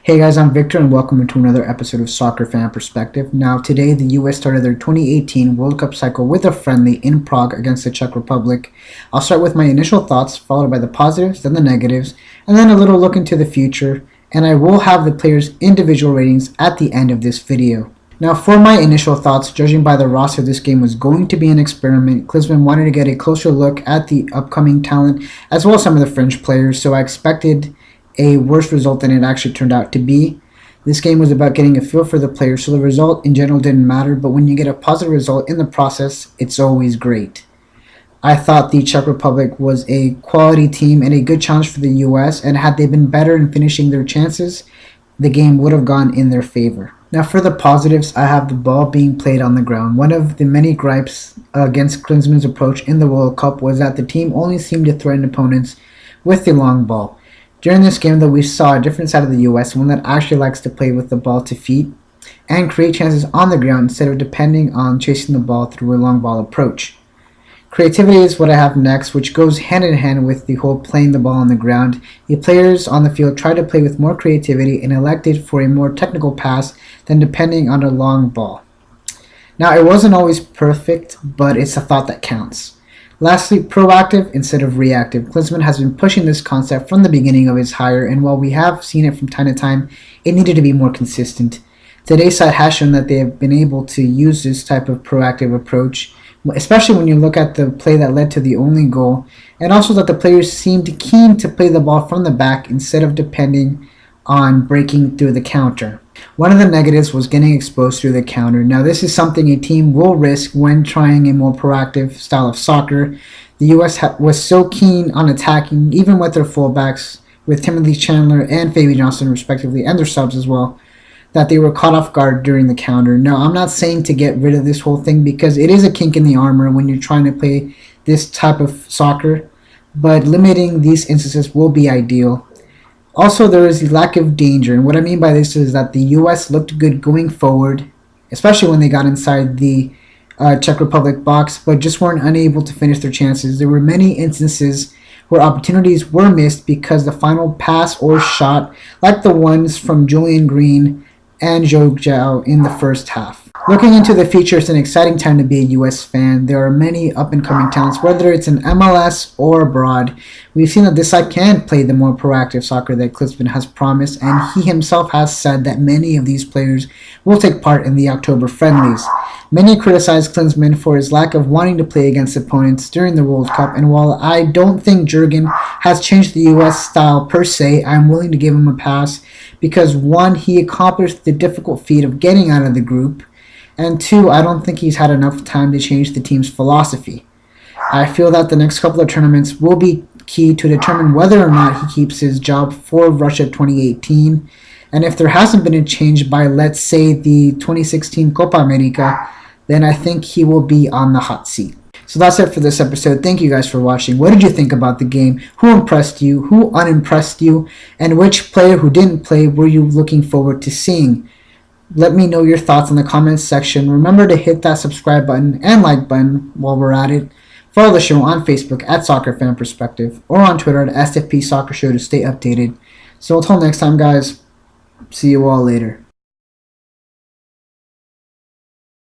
Hey guys, I'm Victor and welcome to another episode of Soccer Fan Perspective. Now today the US started their 2018 World Cup cycle with a friendly in Prague against the Czech Republic. I'll start with my initial thoughts, followed by the positives, then the negatives, and then a little look into the future, and I will have the players' individual ratings at the end of this video. Now for my initial thoughts, judging by the roster, this game was going to be an experiment. Klinsmann wanted to get a closer look at the upcoming talent as well as some of the French players, so I expected a worse result than it actually turned out to be. This game was about getting a feel for the players, so the result in general didn't matter, but when you get a positive result in the process, it's always great. I thought the Czech Republic was a quality team and a good challenge for the US, and had they been better in finishing their chances, the game would have gone in their favor. Now for the positives, I have the ball being played on the ground. One of the many gripes against Klinsmann's approach in the World Cup was that the team only seemed to threaten opponents with the long ball. During this game, though, we saw a different side of the US, one that actually likes to play with the ball to feet and create chances on the ground instead of depending on chasing the ball through a long ball approach. Creativity is what I have next, which goes hand in hand with the whole playing the ball on the ground. The players on the field tried to play with more creativity and elected for a more technical pass than depending on a long ball. Now, it wasn't always perfect, but it's a thought that counts. Lastly, proactive instead of reactive. Klinsmann has been pushing this concept from the beginning of his hire, and while we have seen it from time to time, it needed to be more consistent. Today's side has shown that they have been able to use this type of proactive approach, especially when you look at the play that led to the only goal, and also that the players seemed keen to play the ball from the back instead of depending on breaking through the counter. One of the negatives was getting exposed through the counter. Now this is something a team will risk when trying a more proactive style of soccer. The US was so keen on attacking, even with their fullbacks, with Timothy Chandler and Fabian Johnson respectively, and their subs as well, that they were caught off guard during the counter. Now I'm not saying to get rid of this whole thing because it is a kink in the armor when you're trying to play this type of soccer, but limiting these instances will be ideal. Also, there is a lack of danger, and what I mean by this is that the US looked good going forward, especially when they got inside the Czech Republic box, but just weren't unable to finish their chances. There were many instances where opportunities were missed because the final pass or shot, like the ones from Julian Green and Zhou Zhao in the first half. Looking into the future, it's an exciting time to be a US fan. There are many up-and-coming talents, whether it's in MLS or abroad. We've seen that this side can play the more proactive soccer that Klinsmann has promised, and he himself has said that many of these players will take part in the October friendlies. Many criticize Klinsmann for his lack of wanting to play against opponents during the World Cup, and while I don't think Jurgen has changed the US style per se, I'm willing to give him a pass because one, he accomplished the difficult feat of getting out of the group, and two, I don't think he's had enough time to change the team's philosophy. I feel that the next couple of tournaments will be key to determine whether or not he keeps his job for Russia 2018. And if there hasn't been a change by, let's say, the 2016 Copa America, then I think he will be on the hot seat. So that's it for this episode. Thank you guys for watching. What did you think about the game? Who impressed you? Who unimpressed you? And which player who didn't play were you looking forward to seeing? Let me know your thoughts in the comments section. Remember to hit that subscribe button and like button while we're at it. Follow the show on Facebook at Soccer Fan Perspective or on Twitter at SFP Soccer Show to stay updated. So until next time, guys, see you all later.